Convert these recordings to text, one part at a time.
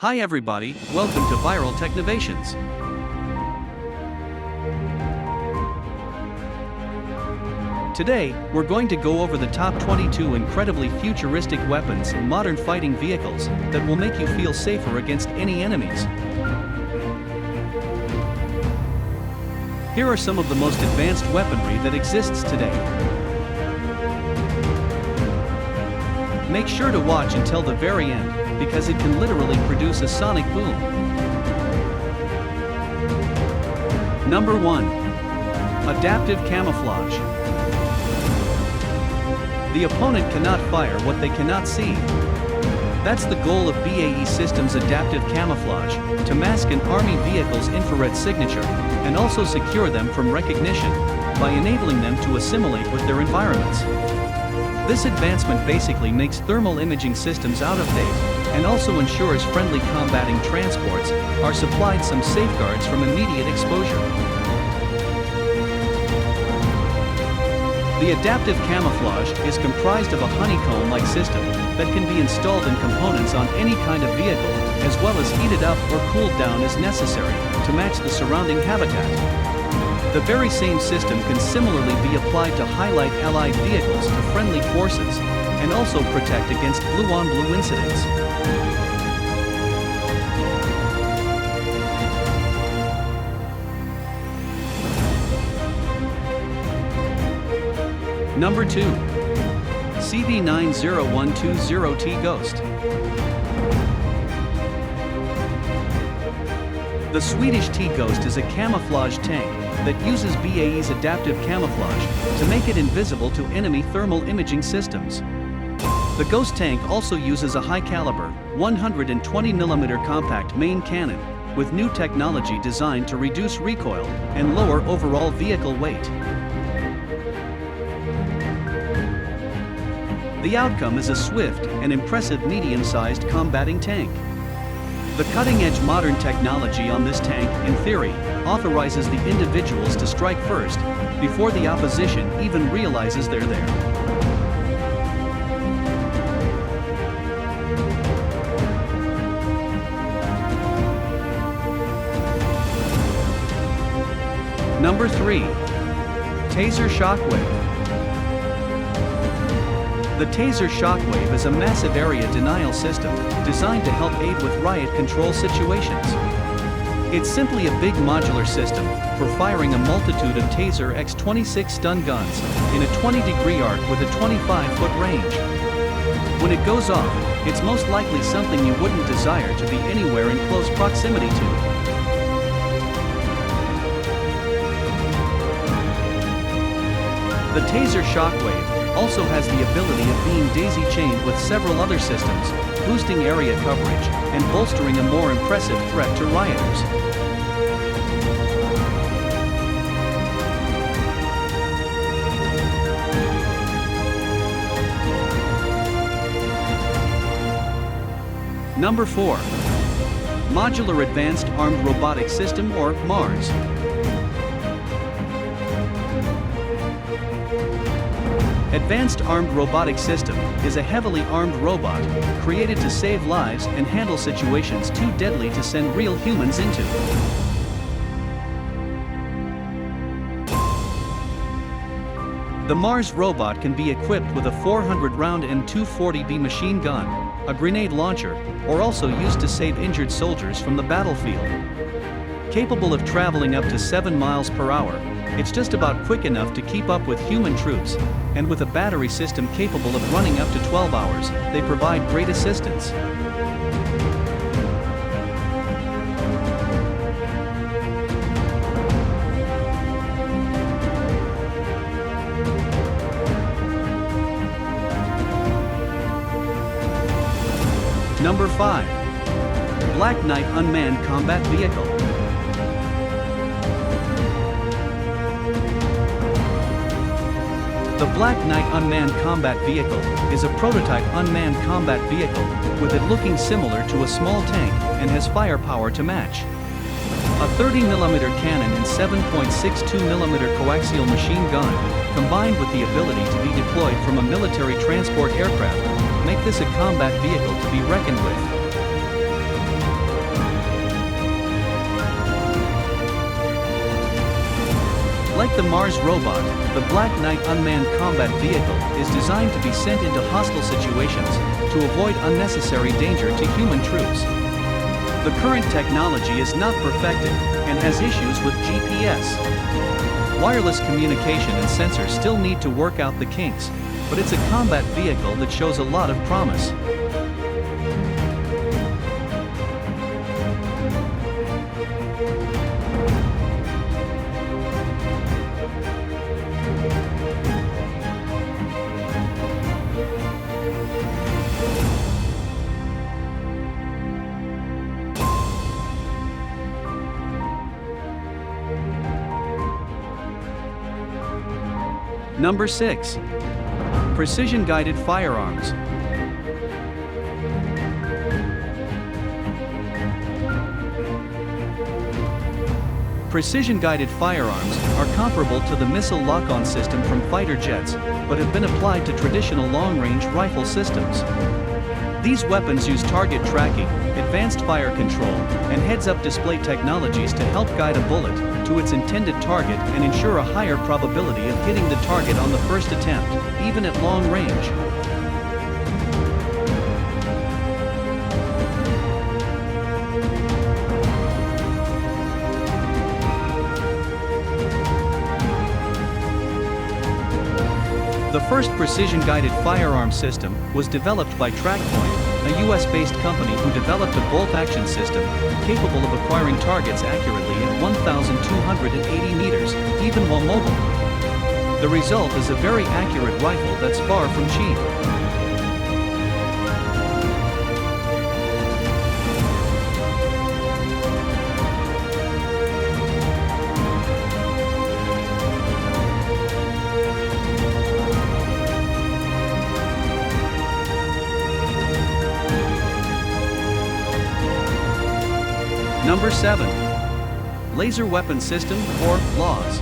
Hi everybody, welcome to Viral Technovations. Today, we're going to go over the top 22 incredibly futuristic weapons and modern fighting vehicles that will make you feel safer against any enemies. Here are some of the most advanced weaponry that exists today. Make sure to watch until the very end, because it can literally produce a sonic boom. Number 1. Adaptive Camouflage. The opponent cannot fire what they cannot see. That's the goal of BAE Systems' Adaptive Camouflage, to mask an army vehicle's infrared signature, and also secure them from recognition, by enabling them to assimilate with their environments. This advancement basically makes thermal imaging systems out of date, and also ensures friendly combating transports are supplied some safeguards from immediate exposure. The adaptive camouflage is comprised of a honeycomb-like system that can be installed in components on any kind of vehicle, as well as heated up or cooled down as necessary to match the surrounding habitat. The very same system can similarly be applied to highlight allied vehicles to friendly forces, and also protect against blue-on-blue incidents. Number 2. CV90-120T Ghost. The Swedish T-Ghost is a camouflage tank that uses BAE's adaptive camouflage to make it invisible to enemy thermal imaging systems. The Ghost tank also uses a high-caliber, 120mm compact main cannon, with new technology designed to reduce recoil and lower overall vehicle weight. The outcome is a swift and impressive medium-sized combating tank. The cutting-edge modern technology on this tank, in theory, authorizes the individuals to strike first, before the opposition even realizes they're there. Number 3. Taser Shockwave. The Taser Shockwave is a massive area denial system designed to help aid with riot control situations. It's simply a big modular system for firing a multitude of Taser X26 stun guns in a 20-degree arc with a 25-foot range. When it goes off, it's most likely something you wouldn't desire to be anywhere in close proximity to. The Taser Shockwave also has the ability of being daisy-chained with several other systems, boosting area coverage and bolstering a more impressive threat to rioters. Number 4. Modular Advanced Armed Robotic System, or MARS. Advanced Armed Robotic System is a heavily armed robot created to save lives and handle situations too deadly to send real humans into. The MARS robot can be equipped with a 400-round M240B machine gun, a grenade launcher, or also used to save injured soldiers from the battlefield. Capable of traveling up to 7 miles per hour, it's just about quick enough to keep up with human troops, and with a battery system capable of running up to 12 hours, they provide great assistance. Number 5. Black Knight Unmanned Combat Vehicle. The Black Knight Unmanned Combat Vehicle is a prototype unmanned combat vehicle, with it looking similar to a small tank and has firepower to match. A 30mm cannon and 7.62mm coaxial machine gun, combined with the ability to be deployed from a military transport aircraft, make this a combat vehicle to be reckoned with. Like the Mars robot, the Black Knight unmanned combat vehicle is designed to be sent into hostile situations to avoid unnecessary danger to human troops. The current technology is not perfected and has issues with GPS. Wireless communication and sensors still need to work out the kinks, but it's a combat vehicle that shows a lot of promise. Number 6. Precision-guided firearms. Precision-guided firearms are comparable to the missile lock-on system from fighter jets, but have been applied to traditional long-range rifle systems. These weapons use target tracking, advanced fire control, and heads-up display technologies to help guide a bullet to its intended target and ensure a higher probability of hitting the target on the first attempt, even at long range. The first precision-guided firearm system was developed by TrackPoint, a US-based company who developed a bolt-action system capable of acquiring targets accurately at 1,280 meters, even while mobile. The result is a very accurate rifle that's far from cheap. Number 7. Laser Weapon System, or LAWS.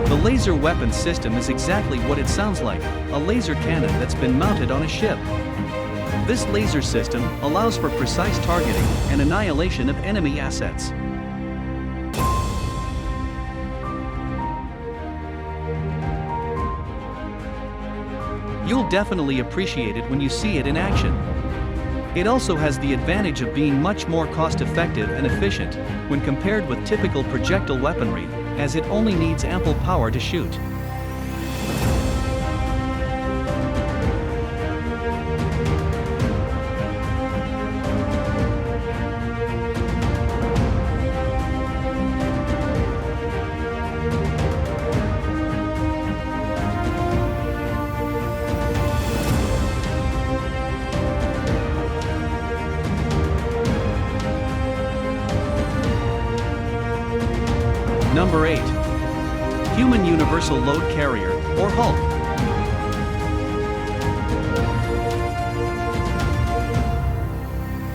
The laser weapon system is exactly what it sounds like, a laser cannon that's been mounted on a ship. This laser system allows for precise targeting and annihilation of enemy assets. You'll definitely appreciate it when you see it in action. It also has the advantage of being much more cost-effective and efficient when compared with typical projectile weaponry, as it only needs ample power to shoot. Number 8. Human Universal Load Carrier, or HULK.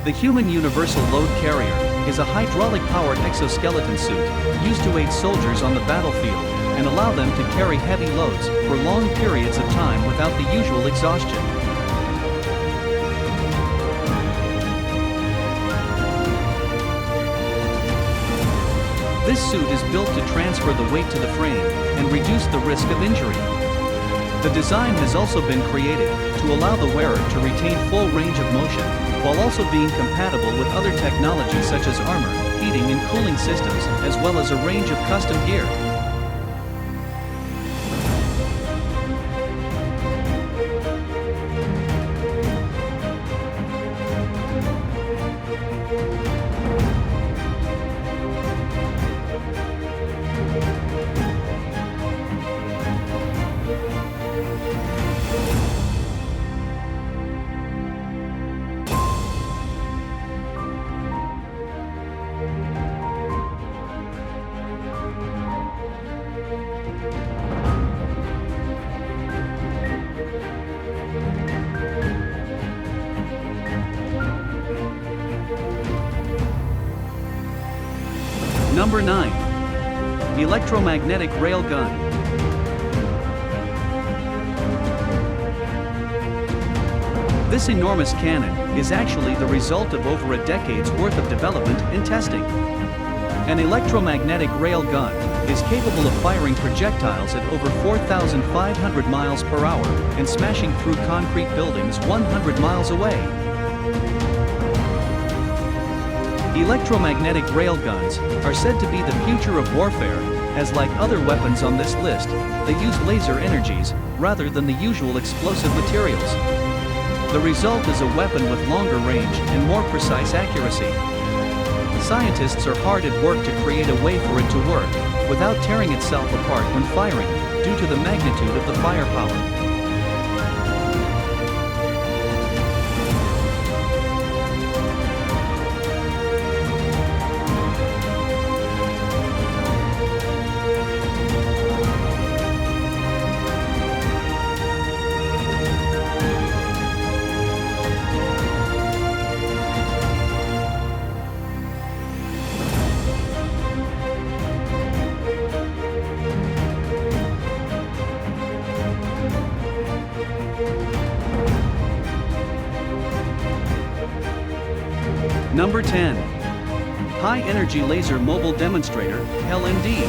The Human Universal Load Carrier is a hydraulic-powered exoskeleton suit used to aid soldiers on the battlefield and allow them to carry heavy loads for long periods of time without the usual exhaustion. This suit is built to transfer the weight to the frame and reduce the risk of injury. The design has also been created to allow the wearer to retain full range of motion, while also being compatible with other technologies such as armor, heating and cooling systems, as well as a range of custom gear. Number 9. Electromagnetic Railgun. This enormous cannon is actually the result of over a decade's worth of development and testing. An electromagnetic railgun is capable of firing projectiles at over 4,500 miles per hour and smashing through concrete buildings 100 miles away. Electromagnetic railguns are said to be the future of warfare, as like other weapons on this list, they use laser energies rather than the usual explosive materials. The result is a weapon with longer range and more precise accuracy. Scientists are hard at work to create a way for it to work without tearing itself apart when firing, due to the magnitude of the firepower. Number 10. High Energy Laser Mobile Demonstrator, LMD.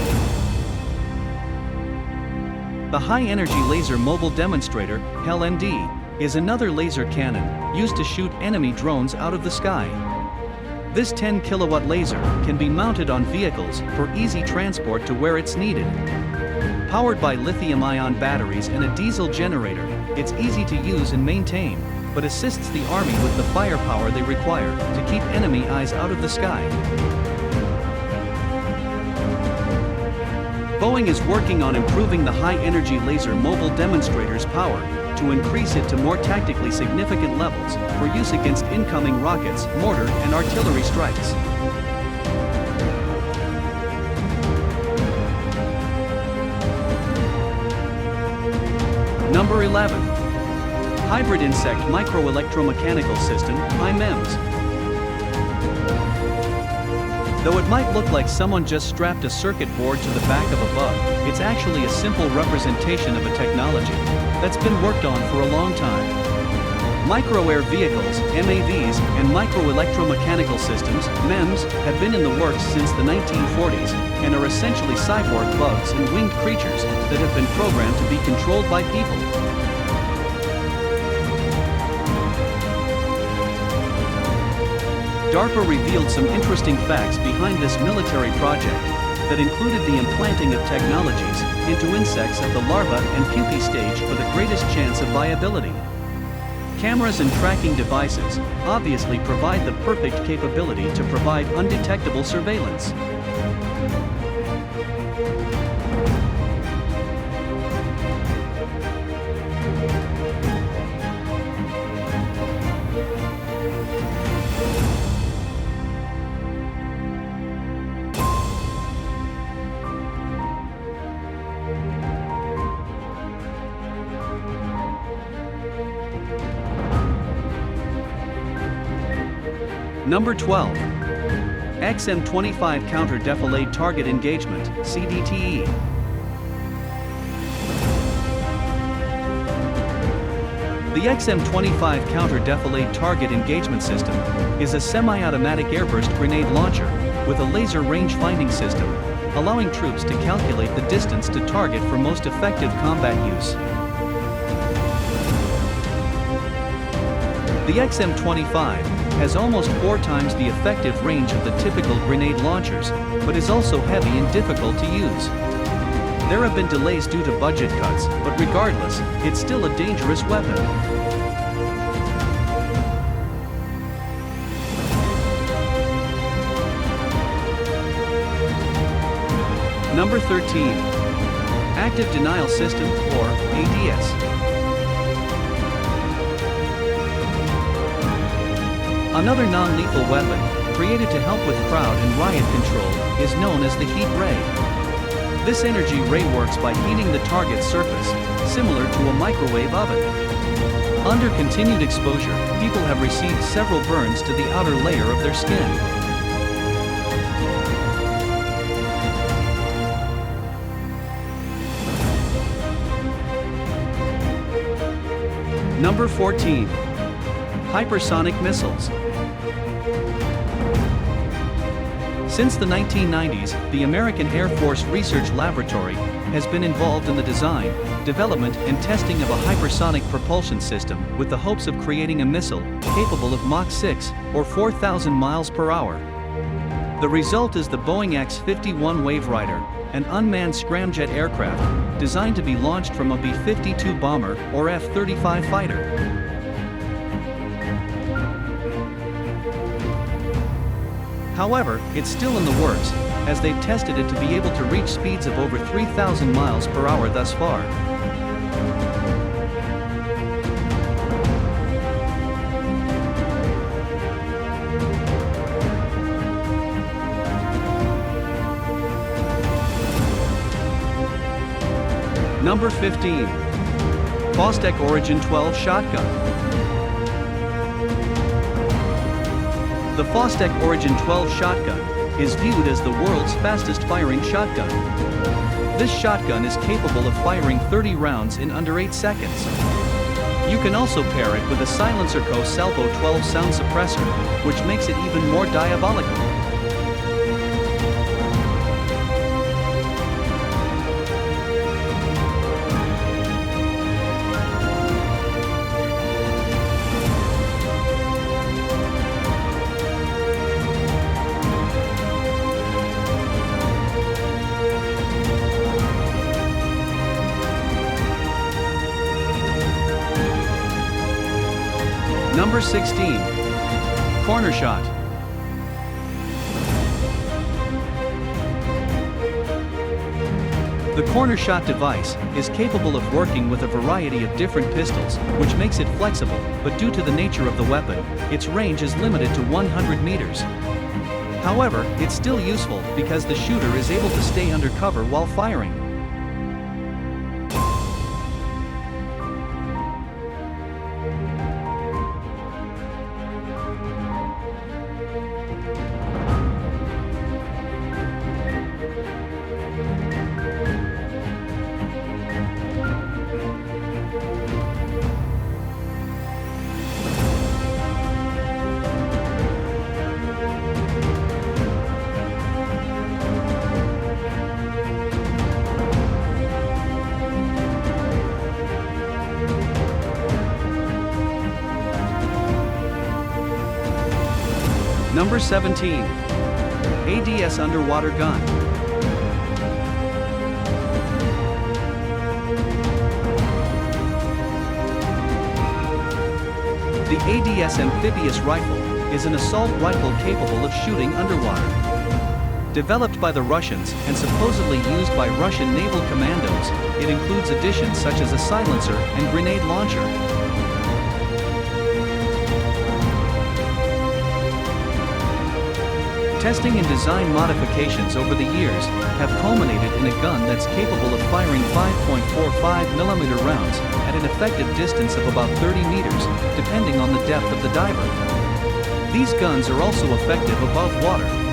The High Energy Laser Mobile Demonstrator, LMD, is another laser cannon used to shoot enemy drones out of the sky. This 10 kilowatt laser can be mounted on vehicles for easy transport to where it's needed. Powered by lithium-ion batteries and a diesel generator, it's easy to use and maintain, but assists the Army with the firepower they require to keep enemy eyes out of the sky. Boeing is working on improving the high-energy laser mobile demonstrator's power to increase it to more tactically significant levels for use against incoming rockets, mortar, and artillery strikes. Number 11. Hybrid Insect Microelectromechanical System, IMMS. Though it might look like someone just strapped a circuit board to the back of a bug, it's actually a simple representation of a technology that's been worked on for a long time. Micro-air vehicles, MAVs, and microelectromechanical systems, MEMS, have been in the works since the 1940s and are essentially cyborg bugs and winged creatures that have been programmed to be controlled by people. DARPA revealed some interesting facts behind this military project that included the implanting of technologies into insects at the larva and pupae stage for the greatest chance of viability. Cameras and tracking devices obviously provide the perfect capability to provide undetectable surveillance. Number 12. XM-25 Counter Defilade Target Engagement, CDTE. The XM-25 Counter Defilade Target Engagement System is a semi-automatic airburst grenade launcher with a laser range-finding system, allowing troops to calculate the distance to target for most effective combat use. The XM-25 has almost 4 times the effective range of the typical grenade launchers, but is also heavy and difficult to use. There have been delays due to budget cuts, but regardless, it's still a dangerous weapon. Number 13. Active Denial System, or ADS. Another non-lethal weapon, created to help with crowd and riot control, is known as the heat ray. This energy ray works by heating the target's surface, similar to a microwave oven. Under continued exposure, people have received several burns to the outer layer of their skin. Number 14. Hypersonic missiles. Since the 1990s, the American Air Force Research Laboratory has been involved in the design, development, and testing of a hypersonic propulsion system with the hopes of creating a missile capable of Mach 6, or 4,000 miles per hour. The result is the Boeing X-51 Waverider, an unmanned scramjet aircraft designed to be launched from a B-52 bomber or F-35 fighter. However, it's still in the works, as they've tested it to be able to reach speeds of over 3,000 miles per hour thus far. Number 15. Fostec Origin 12 Shotgun. The Fostec Origin 12 shotgun is viewed as the world's fastest firing shotgun. This shotgun is capable of firing 30 rounds in under 8 seconds. You can also pair it with a Silencer Co. Salvo 12 sound suppressor, which makes it even more diabolical. Number 16. Corner Shot. The corner shot device is capable of working with a variety of different pistols, which makes it flexible, but due to the nature of the weapon, its range is limited to 100 meters. However, it's still useful because the shooter is able to stay under cover while firing. Number 17. ADS Underwater Gun. The ADS amphibious rifle is an assault rifle capable of shooting underwater. Developed by the Russians and supposedly used by Russian naval commandos, it includes additions such as a silencer and grenade launcher. Testing and design modifications over the years have culminated in a gun that's capable of firing 5.45mm rounds at an effective distance of about 30 meters, depending on the depth of the diver. These guns are also effective above water.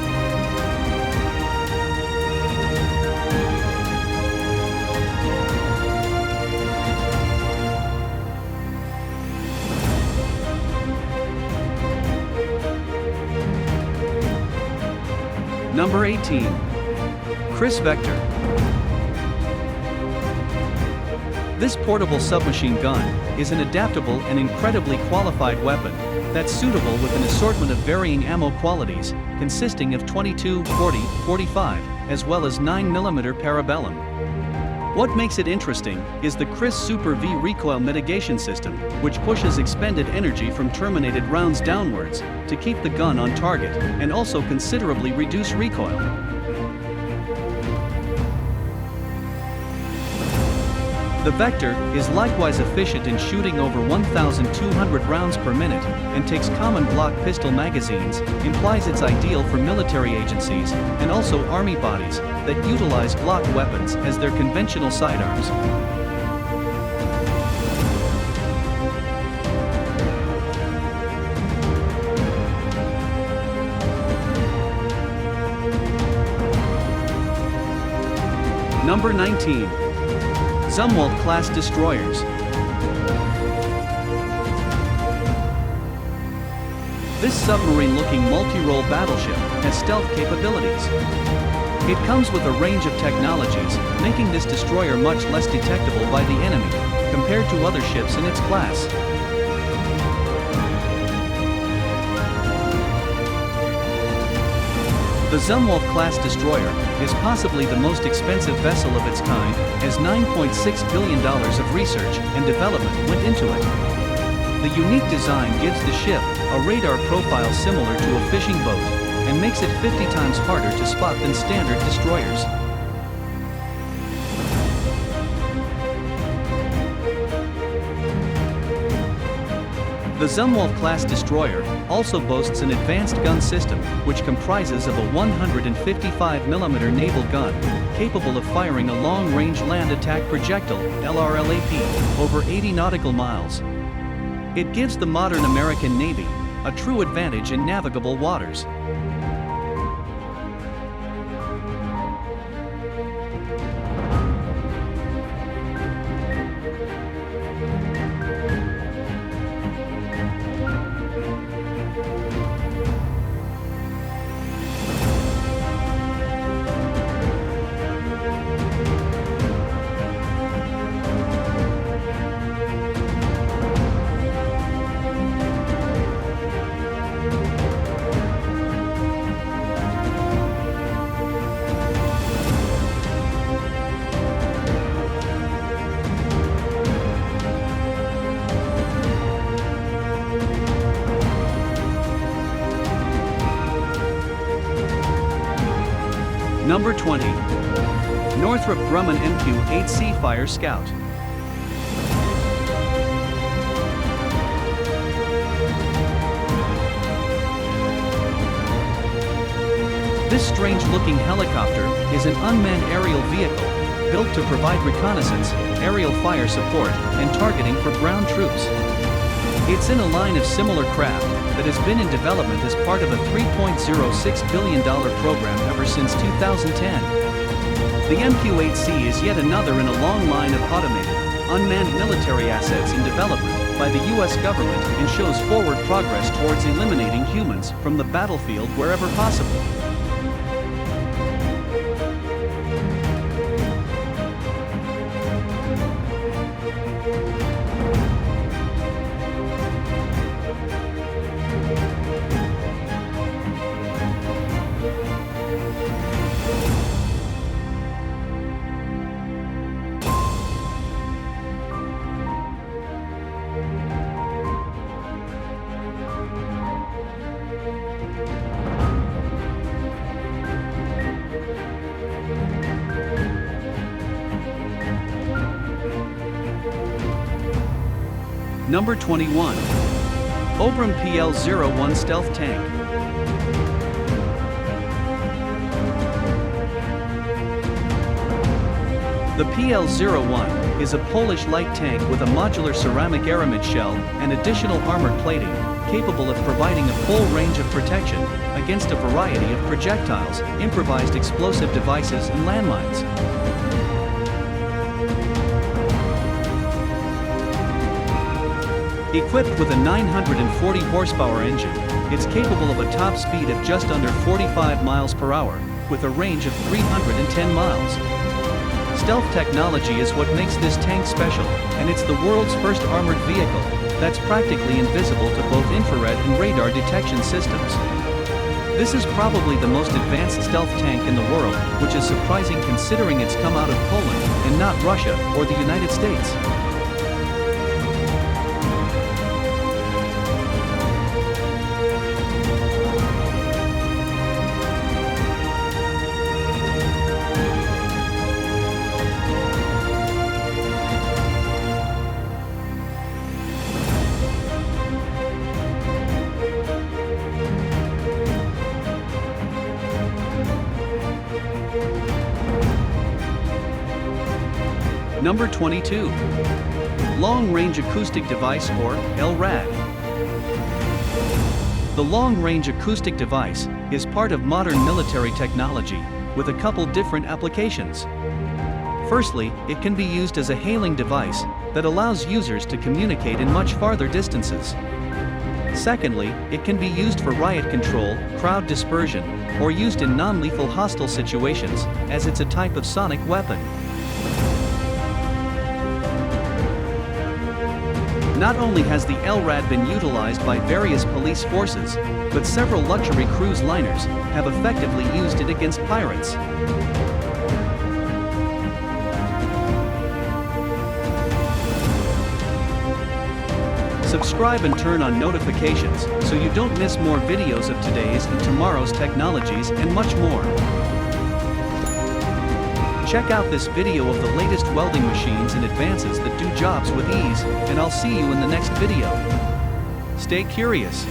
Number 18. Chris Vector. This portable submachine gun is an adaptable and incredibly qualified weapon that's suitable with an assortment of varying ammo qualities, consisting of 22, 40, 45, as well as 9mm parabellum. What makes it interesting is the Chris Super V recoil mitigation system, which pushes expended energy from terminated rounds downwards to keep the gun on target and also considerably reduce recoil. The Vector is likewise efficient in shooting over 1,200 rounds per minute and takes common block pistol magazines, implies it's ideal for military agencies and also army bodies that utilize Glock weapons as their conventional sidearms. Number 19. Zumwalt class destroyers. This submarine-looking multi-role battleship has stealth capabilities. It comes with a range of technologies, making this destroyer much less detectable by the enemy, compared to other ships in its class. The Zumwalt class destroyer is possibly the most expensive vessel of its kind, as $9.6 billion of research and development went into it. The unique design gives the ship a radar profile similar to a fishing boat, and makes it 50 times harder to spot than standard destroyers. The Zumwalt class destroyer also boasts an advanced gun system, which comprises of a 155mm naval gun, capable of firing a long-range land attack projectile, LRLAP, over 80 nautical miles. It gives the modern American Navy a true advantage in navigable waters. Number 20. Northrop Grumman MQ-8C Fire Scout. This strange-looking helicopter is an unmanned aerial vehicle, built to provide reconnaissance, aerial fire support, and targeting for ground troops. It's in a line of similar craft that has been in development as part of a $3.06 billion program ever since 2010. The MQ-8C is yet another in a long line of automated, unmanned military assets in development by the US government and shows forward progress towards eliminating humans from the battlefield wherever possible. Number 21. Obram PL-01 Stealth Tank. The PL-01 is a Polish light tank with a modular ceramic aramid shell and additional armored plating, capable of providing a full range of protection against a variety of projectiles, improvised explosive devices, and landmines. Equipped with a 940 horsepower engine, it's capable of a top speed of just under 45 miles per hour, with a range of 310 miles. Stealth technology is what makes this tank special, and it's the world's first armored vehicle that's practically invisible to both infrared and radar detection systems. This is probably the most advanced stealth tank in the world, which is surprising considering it's come out of Poland and not Russia or the United States. Number 22. Long Range Acoustic Device, or LRAD. The Long Range Acoustic Device is part of modern military technology, with a couple different applications. Firstly, it can be used as a hailing device that allows users to communicate in much farther distances. Secondly, it can be used for riot control, crowd dispersion, or used in non-lethal hostile situations, as it's a type of sonic weapon. Not only has the LRAD been utilized by various police forces, but several luxury cruise liners have effectively used it against pirates. Subscribe and turn on notifications so you don't miss more videos of today's and tomorrow's technologies and much more. Check out this video of the latest welding machines and advances that do jobs with ease, and I'll see you in the next video. Stay curious.